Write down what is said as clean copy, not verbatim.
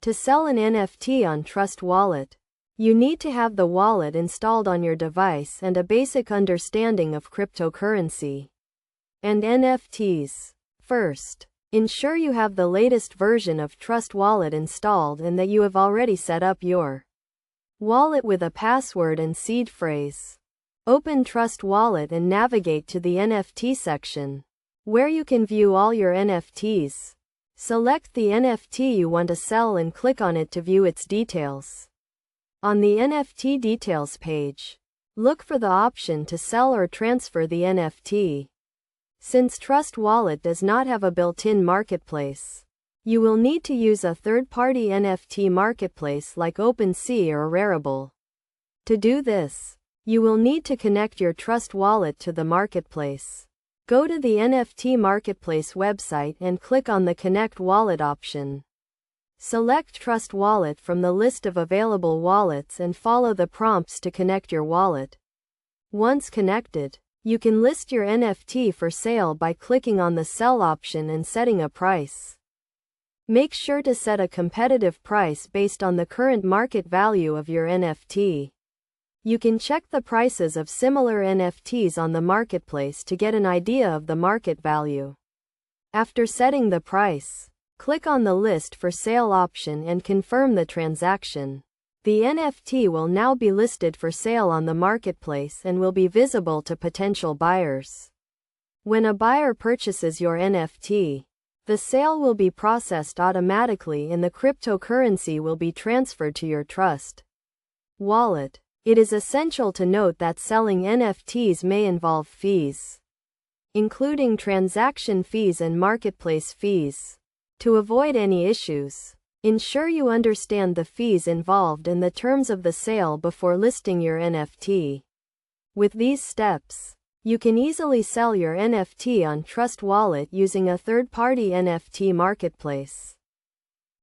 To sell an NFT on Trust Wallet, you need to have the wallet installed on your device and a basic understanding of cryptocurrency and NFTs. First, ensure you have the latest version of Trust Wallet installed and that you have already set up your wallet with a password and seed phrase. Open Trust Wallet and navigate to the NFT section, where you can view all your NFTs. Select the NFT you want to sell and click on it to view its details. On the NFT details page, look for the option to sell or transfer the NFT. Since Trust Wallet does not have a built-in marketplace, you will need to use a third-party NFT marketplace like OpenSea or Rarible. To do this, you will need to connect your Trust Wallet to the marketplace. Go to the NFT marketplace website and click on the Connect Wallet option. Select Trust Wallet from the list of available wallets and follow the prompts to connect your wallet. Once connected, you can list your NFT for sale by clicking on the Sell option and setting a price. Make sure to set a competitive price based on the current market value of your NFT. You can check the prices of similar NFTs on the marketplace to get an idea of the market value. After setting the price, click on the List for Sale option and confirm the transaction. The NFT will now be listed for sale on the marketplace and will be visible to potential buyers. When a buyer purchases your NFT, the sale will be processed automatically and the cryptocurrency will be transferred to your Trust Wallet. It is essential to note that selling NFTs may involve fees, including transaction fees and marketplace fees. To avoid any issues, ensure you understand the fees involved and the terms of the sale before listing your NFT. With these steps, you can easily sell your NFT on Trust Wallet using a third-party NFT marketplace.